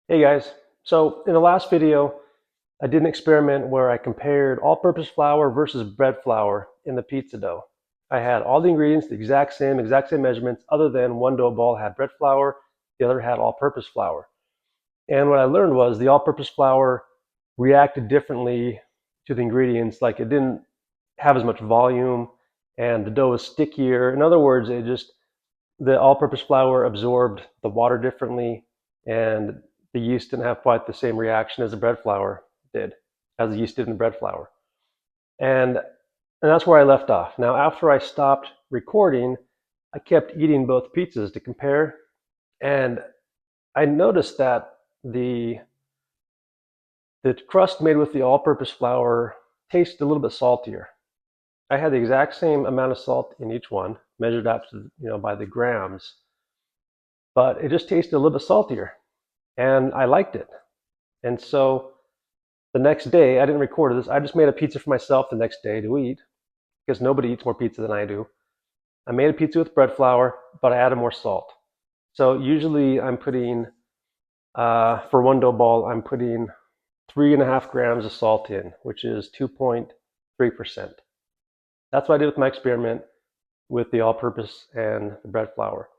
Hey guys, so in the last video, I did an experiment where I compared all-purpose flour versus bread flour in the pizza dough. I had all the ingredients, the exact same measurements, other than one dough ball had bread flour, the other had all-purpose flour. And what I learned was the all-purpose flour reacted differently to the ingredients, like it didn't have as much volume and the dough was stickier. In other words, the all-purpose flour absorbed the water differently, and the yeast didn't have quite the same reaction as the bread flour did, as the yeast did in the bread flour. And that's where I left off. Now, after I stopped recording, I kept eating both pizzas to compare, and I noticed that the crust made with the all-purpose flour tasted a little bit saltier. I had the exact same amount of salt in each one, measured out to, by the grams, but it just tasted a little bit saltier, and I liked it. And so the next day, I didn't record this. I just made a pizza for myself the next day to eat, because nobody eats more pizza than I do. I made a pizza with bread flour, but I added more salt. So usually I'm putting, for one dough ball, I'm putting 3.5 grams of salt in, which is 2.3%. That's what I did with my experiment with the all-purpose and the bread flour.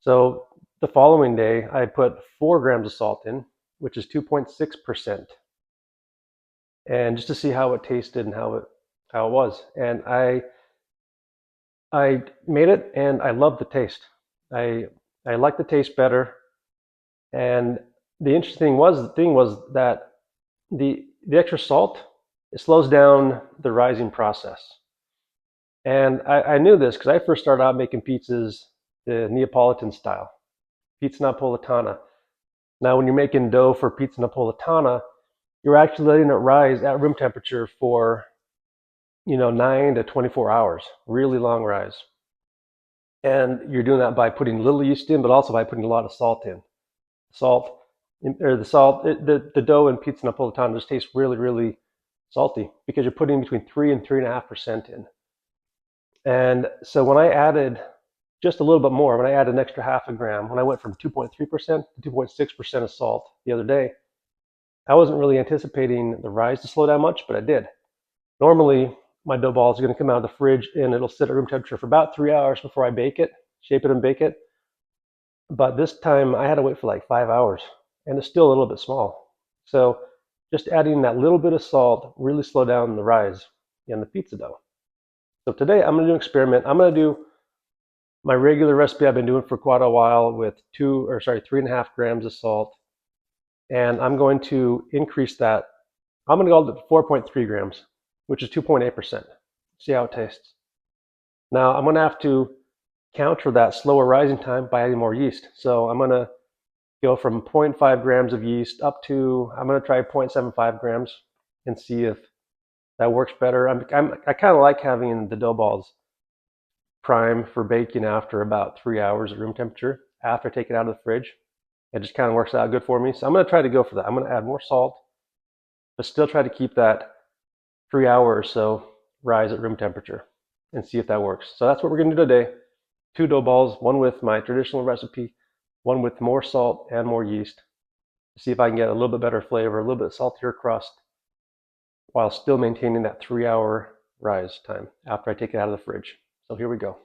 So the following day, I put 4 grams of salt in, which is 2.6%. And just to see how it tasted and how it was. And I made it, and I loved the taste. I liked the taste better. And the interesting thing was that the extra salt, it slows down the rising process. And I knew this because I first started out making pizzas the Neapolitan style, pizza napolitana. Now, when you're making dough for pizza napolitana, you're actually letting it rise at room temperature for 9 to 24 hours, really long rise. And you're doing that by putting little yeast in, but also by putting a lot of salt in. The dough in pizza napolitana just tastes really, really salty because you're putting between 3 and 3.5% in. And so when I added just a little bit more, when I added an extra half a gram, when I went from 2.3% to 2.6% of salt the other day, I wasn't really anticipating the rise to slow down much, but it did. Normally, my dough balls are going to come out of the fridge and it'll sit at room temperature for about 3 hours before I bake it, shape it and bake it. But this time I had to wait for like 5 hours, and it's still a little bit small. So just adding that little bit of salt really slowed down the rise in the pizza dough. So today I'm going to do an experiment. I'm going to do my regular recipe I've been doing for quite a while with 3.5 grams of salt. And I'm going to increase that. I'm going to go to 4.3 grams, which is 2.8%. See how it tastes. Now I'm going to have to counter that slower rising time by adding more yeast. So I'm going to go from 0.5 grams of yeast up to, I'm going to try 0.75 grams and see if that works better. I kind of like having the dough balls prime for baking after about 3 hours at room temperature after I take it out of the fridge. It just kind of works out good for me. So I'm going to try to go for that. I'm going to add more salt, but still try to keep that 3 hour or so rise at room temperature and see if that works. So that's what we're going to do today. 2 dough balls, one with my traditional recipe, one with more salt and more yeast, to see if I can get a little bit better flavor, a little bit saltier crust, while still maintaining that 3 hour rise time after I take it out of the fridge. So here we go.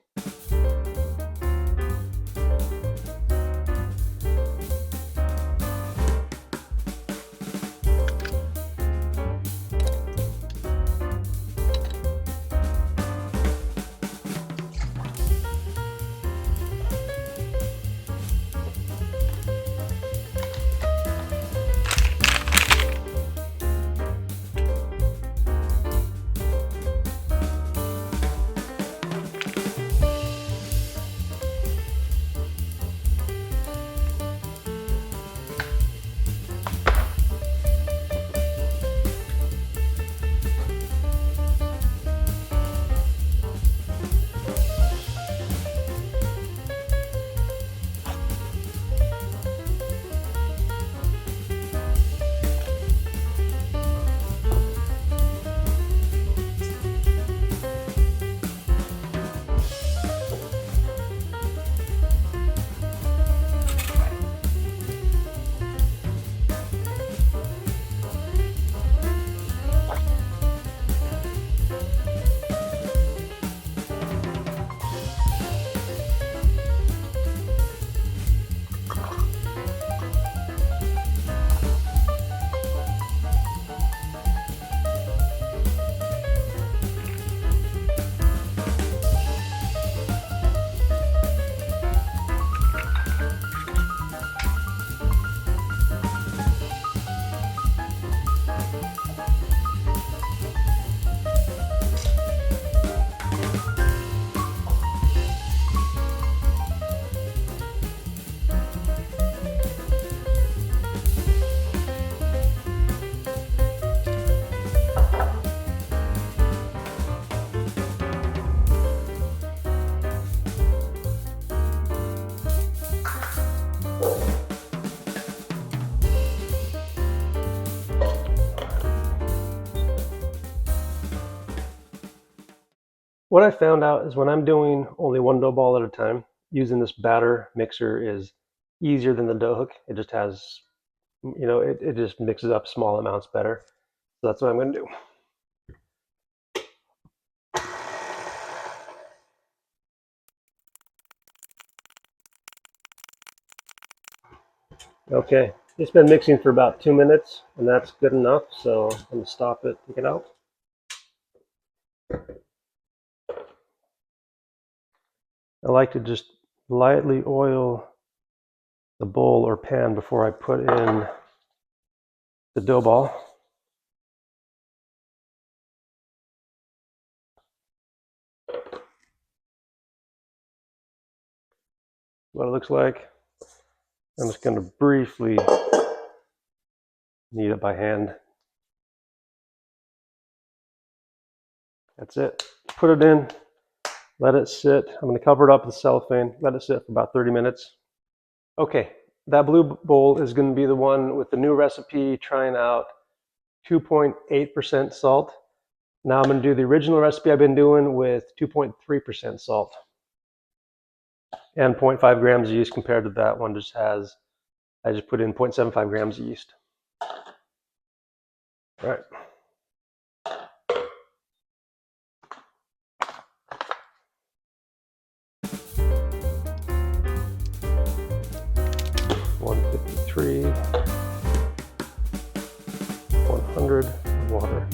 what I found out is when I'm doing only one dough ball at a time, using this batter mixer is easier than the dough hook. It just has, it just mixes up small amounts better. So that's what I'm going to do. Okay, it's been mixing for about 2 minutes, and that's good enough. So I'm going to stop it, take it out. I like to just lightly oil the bowl or pan before I put in the dough ball. What it looks like. I'm just going to briefly knead it by hand. That's it. Put it in, let it sit. I'm going to cover it up with cellophane, let it sit for about 30 minutes. Okay, that blue bowl is going to be the one with the new recipe, trying out 2.8% salt. Now I'm going to do the original recipe I've been doing with 2.3% salt and 0.5 grams of yeast. Compared to that one, I just put in 0.75 grams of yeast. All right. (153), 100 of water.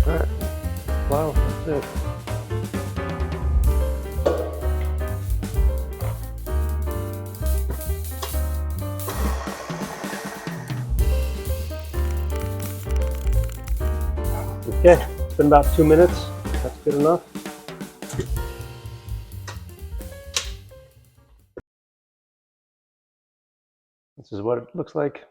All right. Wow, that's it. Okay, it's been about 2 minutes. That's good enough. This is what it looks like.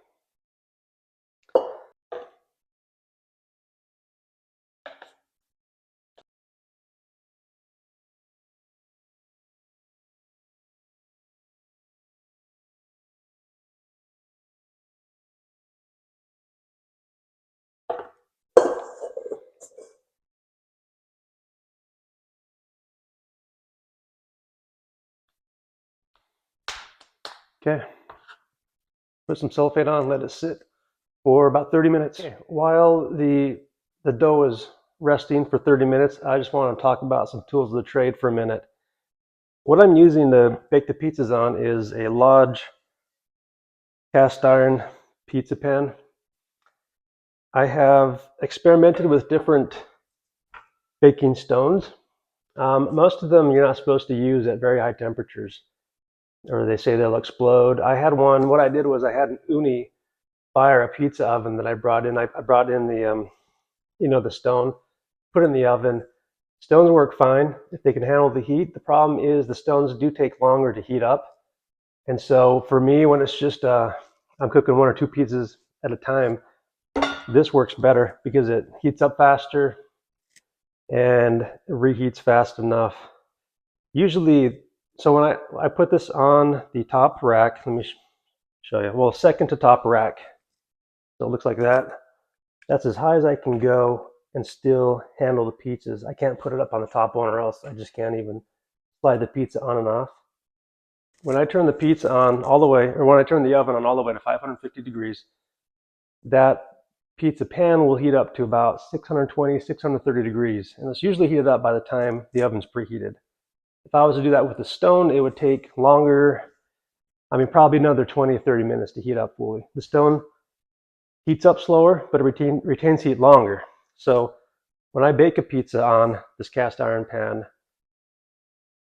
Okay, put some sulfate on, let it sit for about 30 minutes. Okay. While the dough is resting for 30 minutes, I just want to talk about some tools of the trade for a minute. What I'm using to bake the pizzas on is a Lodge cast iron pizza pan. I have experimented with different baking stones. Most of them you're not supposed to use at very high temperatures, or they say they'll explode. I had one. What I did was I had an uni fire, a pizza oven that I brought in. I brought in the the stone, put it in the oven, Stones work fine if they can handle the heat. The problem is the stones do take longer to heat up. And so for me, when it's just I'm cooking 1 or 2 pizzas at a time, this works better because it heats up faster and reheats fast enough. Usually, so when I put this on the top rack, let me show you. Well, second to top rack. So it looks like that. That's as high as I can go and still handle the pizzas. I can't put it up on the top one or else I just can't even slide the pizza on and off. When I turn the pizza on all the way, or when I turn the oven on all the way to 550 degrees, that pizza pan will heat up to about 620, 630 degrees. And it's usually heated up by the time the oven's preheated. If I was to do that with a stone, it would take longer. I mean, probably another 20 or 30 minutes to heat up fully. The stone heats up slower, but it retains heat longer. So when I bake a pizza on this cast iron pan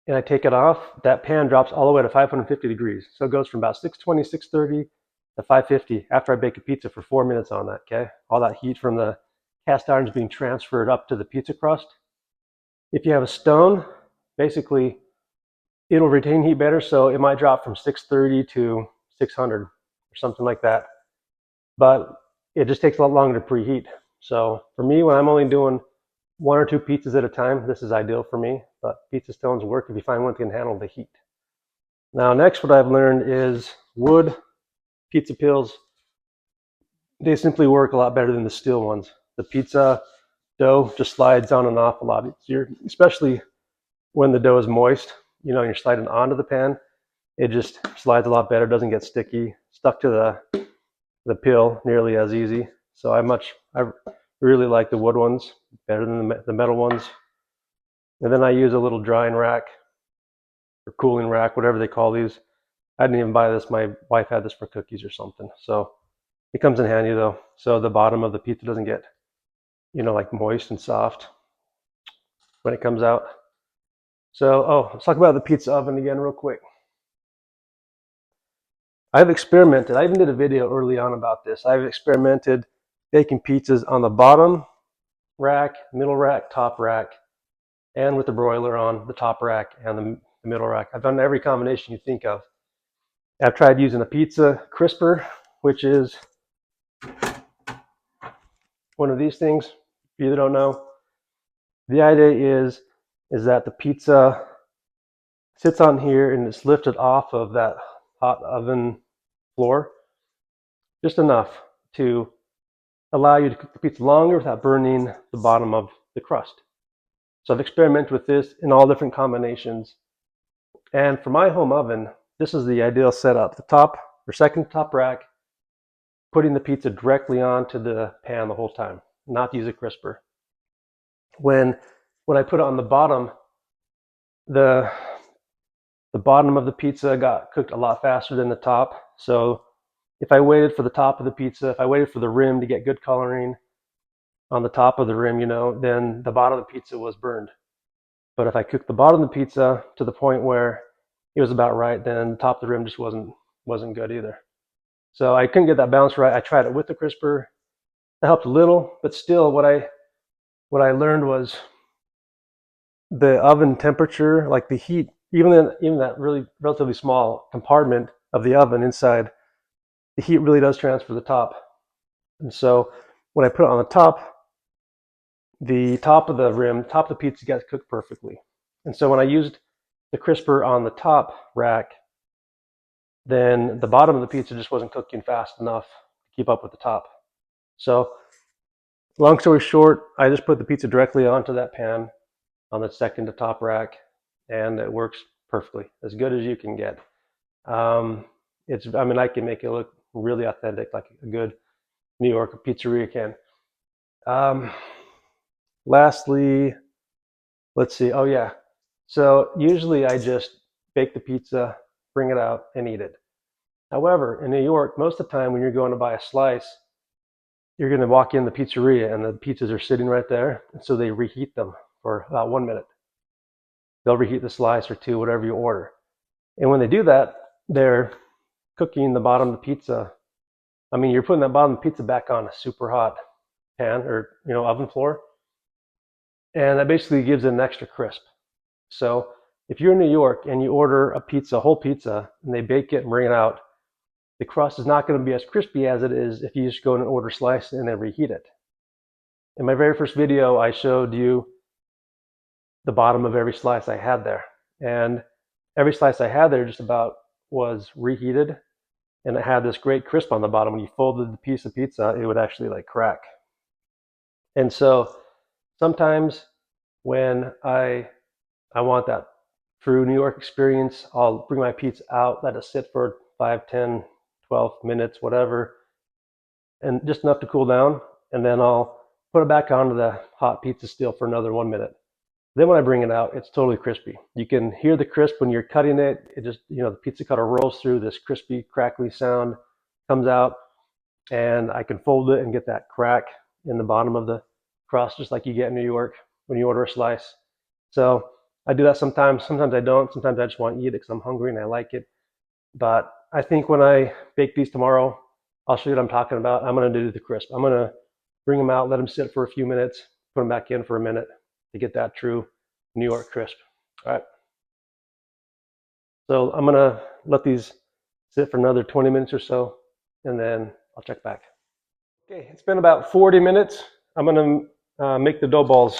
and I take it off, that pan drops all the way to 550 degrees. So it goes from about 620, 630 to 550 after I bake a pizza for 4 minutes on that, okay? All that heat from the cast iron is being transferred up to the pizza crust. If you have a stone, basically it'll retain heat better, so it might drop from 630 to 600 or something like that. But it just takes a lot longer to preheat. So for me, when I'm only doing 1 or 2 pizzas at a time, this is ideal for me. But pizza stones work if you find one that can handle the heat. Now, next, what I've learned is wood pizza pills. They simply work a lot better than the steel ones. The pizza dough just slides on and off a lot easier, especially when the dough is moist. You know, you're sliding onto the pan. It just slides a lot better, doesn't get sticky, stuck to the pill nearly as easy. So I really like the wood ones better than the metal ones. And then I use a little drying rack or cooling rack, whatever they call these. I didn't even buy this. My wife had this for cookies or something. So it comes in handy though. So the bottom of the pizza doesn't get, you know, like moist and soft when it comes out. So, let's talk about the pizza oven again real quick. I've experimented. I even did a video early on about this. I've experimented baking pizzas on the bottom rack, middle rack, top rack, and with the broiler on the top rack and the middle rack. I've done every combination you think of. I've tried using a pizza crisper, which is one of these things. If you don't know, the idea is that the pizza sits on here and it's lifted off of that hot oven floor, just enough to allow you to cook the pizza longer without burning the bottom of the crust. So I've experimented with this in all different combinations. And for my home oven, this is the ideal setup. The top or second top rack, putting the pizza directly onto the pan the whole time, not use a crisper. When I put it on the bottom, the bottom of the pizza got cooked a lot faster than the top. So if I waited for the top of the pizza, if I waited for the rim to get good coloring on the top of the rim, you know, then the bottom of the pizza was burned. But if I cooked the bottom of the pizza to the point where it was about right, then the top of the rim just wasn't good either. So I couldn't get that balance right. I tried it with the crisper. That helped a little, but still what I learned was the oven temperature, like the heat, even that really relatively small compartment of the oven inside, the heat really does transfer to the top. And so when I put it on the top of the rim, top of the pizza gets cooked perfectly. And so when I used the crisper on the top rack, then the bottom of the pizza just wasn't cooking fast enough to keep up with the top. So long story short, I just put the pizza directly onto that pan on the second to top rack, and it works perfectly, as good as you can get. I mean, I can make it look really authentic, like a good New York pizzeria can. Lastly, let's see. Oh yeah. So usually I just bake the pizza, bring it out, and eat it. However, in New York, most of the time when you're going to buy a slice, you're going to walk in the pizzeria and the pizzas are sitting right there. And so they reheat them for about 1 minute. They'll reheat the slice or two, whatever you order. And when they do that, they're cooking the bottom of the pizza. I mean, you're putting that bottom of the pizza back on a super hot pan or, you know, oven floor. and that basically gives it an extra crisp. So if you're in New York and you order a pizza, whole pizza, and they bake it and bring it out, the crust is not going to be as crispy as it is if you just go and order slice and then reheat it. In my very first video, I showed you the bottom of every slice I had there. And every slice I had there just about was reheated, and it had this great crisp on the bottom. When you folded the piece of pizza, it would actually like crack. And so sometimes when I want that true New York experience, I'll bring my pizza out, let it sit for 5, 10, 12 minutes, whatever, and just enough to cool down. And then I'll put it back onto the hot pizza steel for another 1 minute. Then when I bring it out, it's totally crispy. You can hear the crisp when you're cutting it. It just, the pizza cutter rolls through, this crispy, crackly sound comes out, and I can fold it and get that crack in the bottom of the crust, just like you get in New York when you order a slice. So I do that sometimes. Sometimes I don't. Sometimes I just want to eat it because I'm hungry and I like it. But I think when I bake these tomorrow, I'll show you what I'm talking about. I'm going to do the crisp. I'm going to bring them out, let them sit for a few minutes, put them back in for a minute to get that true New York crisp. All right. So I'm going to let these sit for another 20 minutes or so, and then I'll check back. Okay, it's been about 40 minutes. I'm going to make the dough balls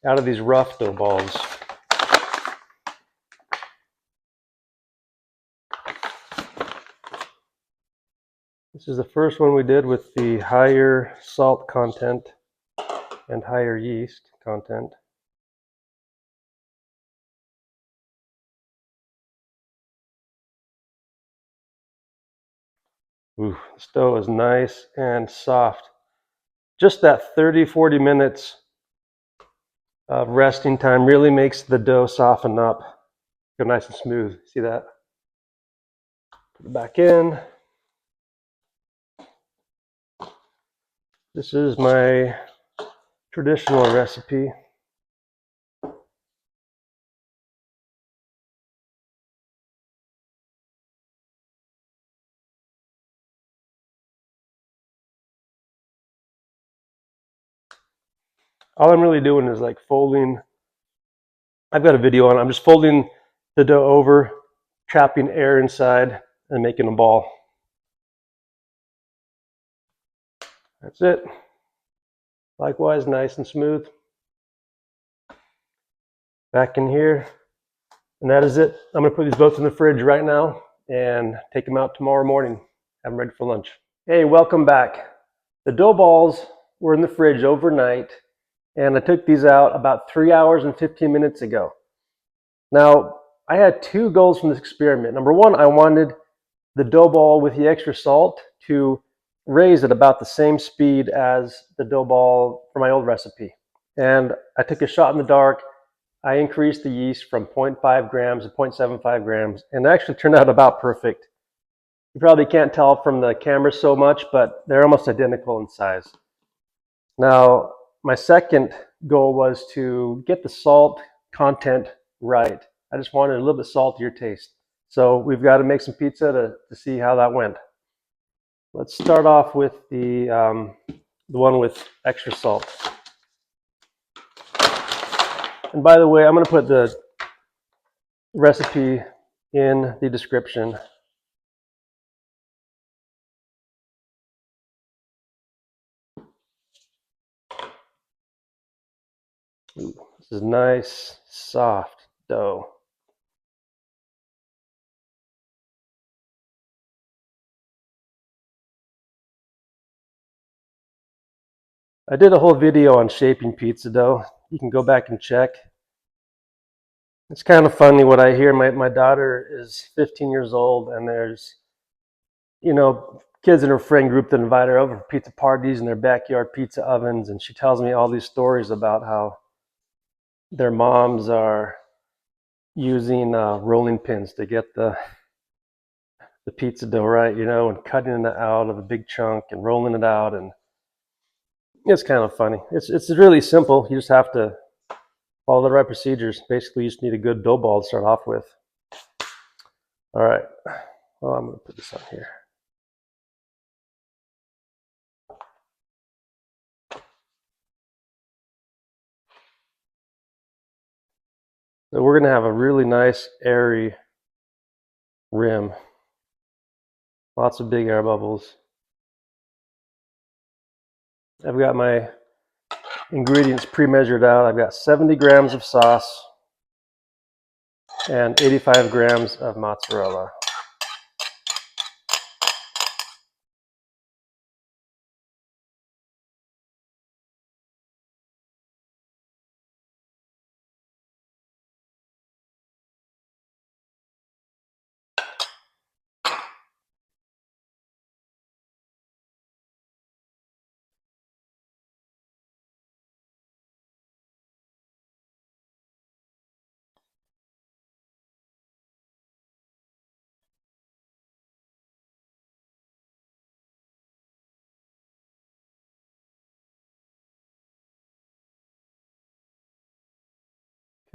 out of these rough dough balls. This is the first one we did with the higher salt content and higher yeast content. Ooh, this dough is nice and soft. Just that 30, 40 minutes of resting time really makes the dough soften up, go nice and smooth. See that? Put it back in. This is my traditional recipe. All I'm really doing is like folding. I've got a video on it. I'm just folding the dough over, trapping air inside, and making a ball. That's it. Likewise, nice and smooth. Back in here. And that is it. I'm going to put these both in the fridge right now and take them out tomorrow morning. Have them ready for lunch. Hey, welcome back. The dough balls were in the fridge overnight, and I took these out about 3 hours and 15 minutes ago. Now, I had two goals from this experiment. Number one, I wanted the dough ball with the extra salt to raise at about the same speed as the dough ball for my old recipe. And I took a shot in the dark. I increased the yeast from 0.5 grams to 0.75 grams, and it actually turned out about perfect. You probably can't tell from the camera so much, but they're almost identical in size. Now, my second goal was to get the salt content right. I just wanted a little bit saltier taste. So we've got to make some pizza to see how that went. Let's start off with the one with extra salt. And by the way, I'm going to put the recipe in the description. Ooh, this is nice, soft dough. I did a whole video on shaping pizza dough. You can go back and check. It's kind of funny what I hear. My daughter is 15 years old, and there's, kids in her friend group that invite her over for pizza parties in their backyard pizza ovens, and she tells me all these stories about how their moms are using rolling pins to get the pizza dough right, and cutting it out of a big chunk and rolling it out, and it's kind of funny. It's really simple. You just have to follow the right procedures. Basically, you just need a good dough ball to start off with. All right. Well, I'm going to put this on here. So we're gonna have a really nice airy rim. Lots of big air bubbles. I've got my ingredients pre-measured out. I've got 70 grams of sauce and 85 grams of mozzarella.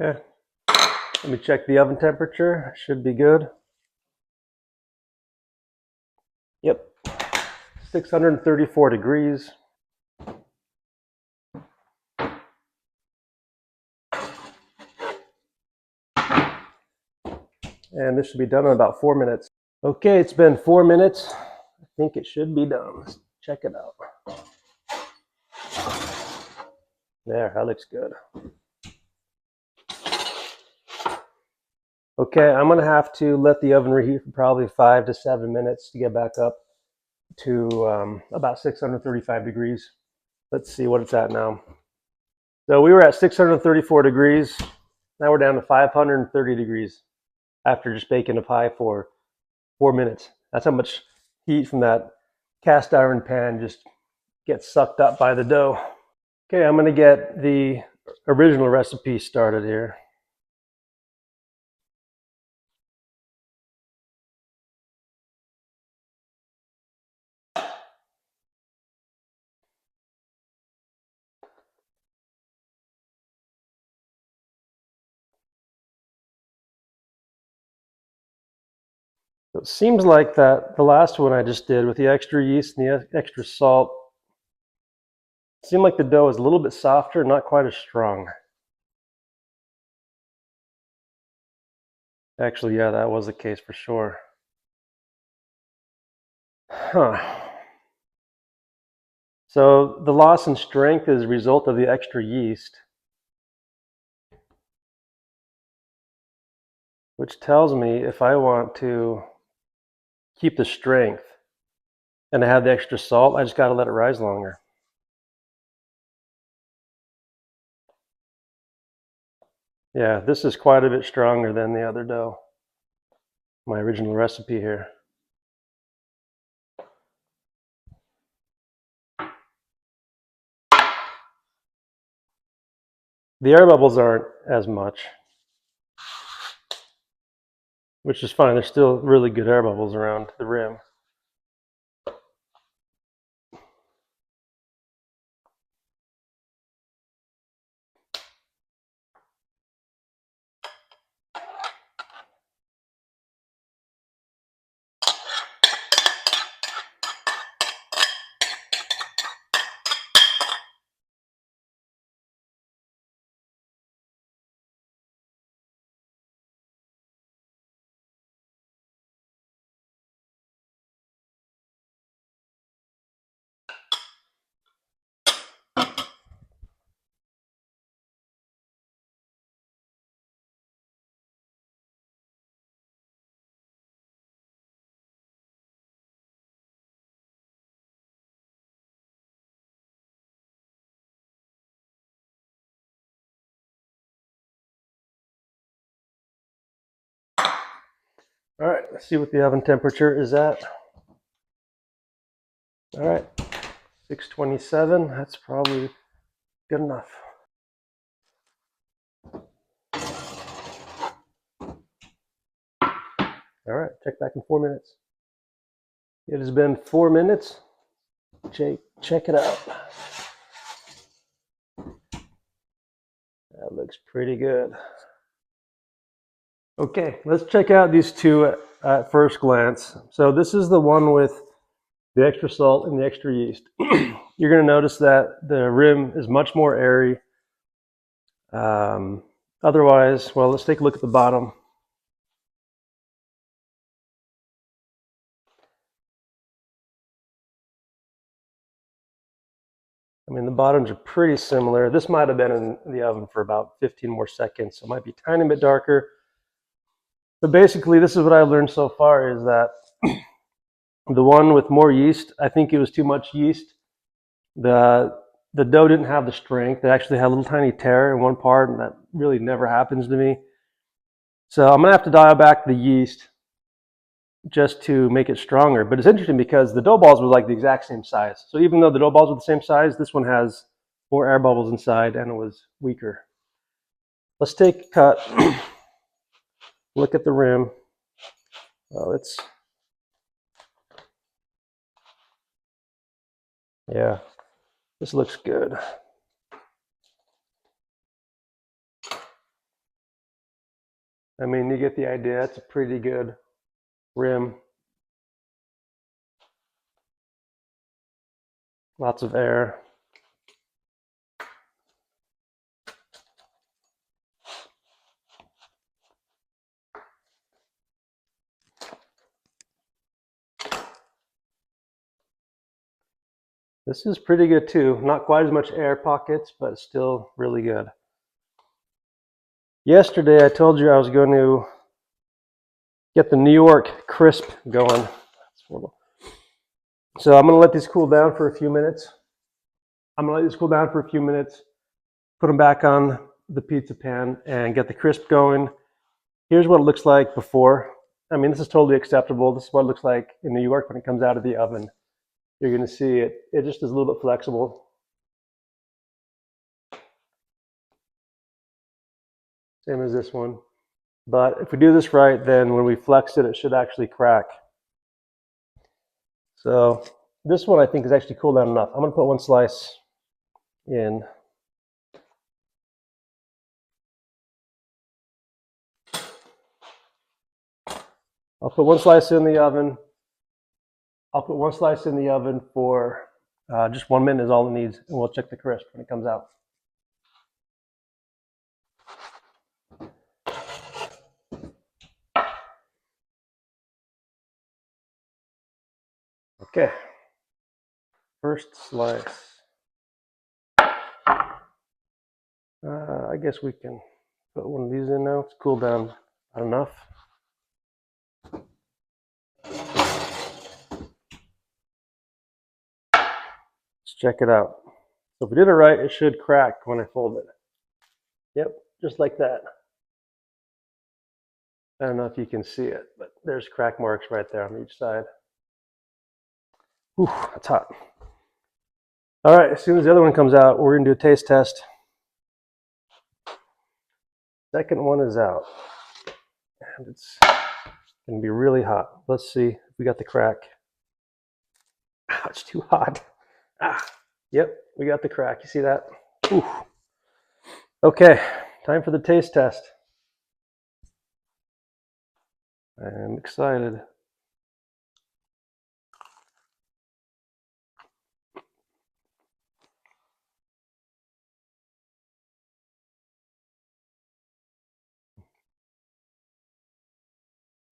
Okay, let me check the oven temperature. Should be good. Yep, 634 degrees. And this should be done in about 4 minutes. Okay, it's been 4 minutes. I think it should be done. Let's check it out. There, that looks good. Okay, I'm gonna have to let the oven reheat for probably 5 to 7 minutes to get back up to about 635 degrees. Let's see what it's at now. So we were at 634 degrees. Now we're down to 530 degrees after just baking a pie for 4 minutes. That's how much heat from that cast iron pan just gets sucked up by the dough. Okay, I'm gonna get the original recipe started here. So it seems like that the last one I just did with the extra yeast and the extra salt, it seemed like the dough is a little bit softer, not quite as strong. Actually, yeah, that was the case for sure. Huh. So the loss in strength is a result of the extra yeast, which tells me if I want to keep the strength and I have the extra salt, I just got to let it rise longer. Yeah, this is quite a bit stronger than the other dough, my original recipe here. The air bubbles aren't as much, which is fine. There's still really good air bubbles around the rim. All right, let's see what the oven temperature is at. All right, 627, that's probably good enough. All right, check back in 4 minutes. It has been 4 minutes. Check it out. That looks pretty good. Okay, let's check out these two at first glance. So this is the one with the extra salt and the extra yeast. You're going to notice that the rim is much more airy, a Otherwise, well, let's take a look at the bottom. I mean, the bottoms are pretty similar. This might have been in the oven for about 15 more seconds, so it might be a tiny bit darker. But basically, this is what I've learned so far, is that the one with more yeast, I think it was too much yeast. The dough didn't have the strength. It actually had a little tiny tear in one part, and that really never happens to me. So I'm gonna have to dial back the yeast just to make it stronger. But it's interesting because the dough balls were like the exact same size. So even though the dough balls were the same size, this one has more air bubbles inside and it was weaker. Let's take a cut, look at the rim. Oh, yeah, this looks good. I mean, you get the idea. It's a pretty good rim. Lots of air. This is pretty good too. Not quite as much air pockets, but still really good. Yesterday, I told you I was going to get the New York crisp going. So I'm going to let these cool down for a few minutes. Put them back on the pizza pan and get the crisp going. Here's what it looks like before. I mean, this is totally acceptable. This is what it looks like in New York when it comes out of the oven. You're going to see it. It just is a little bit flexible. Same as this one. But if we do this right, then when we flex it, it should actually crack. So this one I think is actually cooled down enough. I'm going to put one slice in. I'll put one slice in the oven. For just 1 minute is all it needs, and we'll check the crisp when it comes out. Okay, first slice. I guess we can put one of these in now. It's cooled down enough. Let's check it out. So if we did it right, it should crack when I fold it. Yep, just like that. I don't know if you can see it, but there's crack marks right there on each side. Whew, that's hot. All right, as soon as the other one comes out, we're gonna do a taste test. Second one is out, and it's gonna be really hot. Let's see if we got the crack. Ah, it's too hot. Yep, we got the crack. You see that? Ooh. Okay, time for the taste test. I'm excited.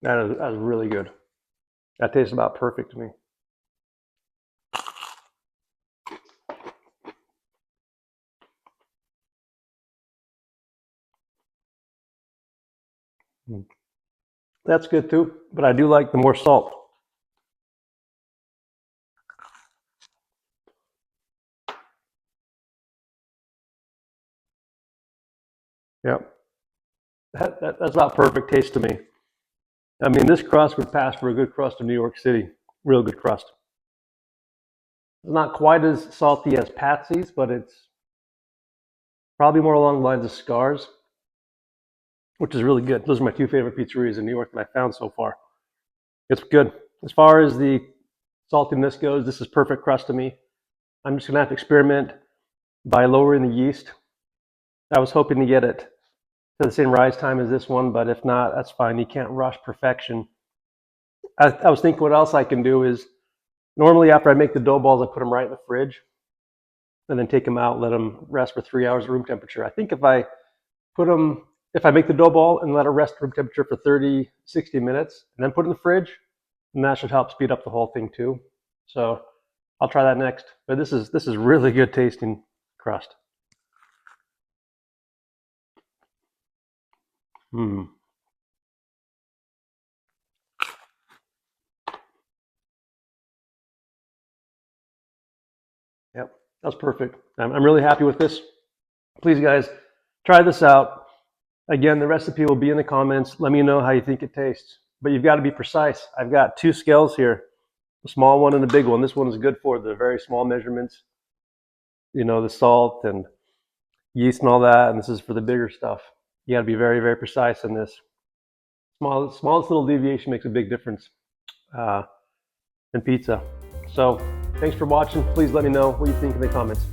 That was really good. That tastes about perfect to me. That's good too, but I do like the more salt. Yep. That's about perfect taste to me. I mean, this crust would pass for a good crust in New York City. Real good crust. It's not quite as salty as Patsy's, but it's probably more along the lines of Scars, which is really good. Those are my two favorite pizzerias in New York that I found so far. It's good. As far as the saltiness goes, this is perfect crust to me. I'm just going to have to experiment by lowering the yeast. I was hoping to get it to the same rise time as this one, but if not, that's fine. You can't rush perfection. I was thinking what else I can do is, normally after I make the dough balls, I put them right in the fridge and then take them out, let them rest for 3 hours at room temperature. I think if I put them if I make the dough ball and let it rest room temperature for 30, 60 minutes, and then put it in the fridge, and that should help speed up the whole thing too. So I'll try that next. But this is really good tasting crust. Mm. Yep, that's perfect. I'm really happy with this. Please, guys, try this out. Again, the recipe will be in the comments. Let me know how you think it tastes. But you've got to be precise. I've got two scales here, a small one and a big one. This one is good for the very small measurements, you know, the salt and yeast and all that. And this is for the bigger stuff. You got to be very, very precise in this. Smallest little deviation makes a big difference in pizza. So thanks for watching. Please let me know what you think in the comments.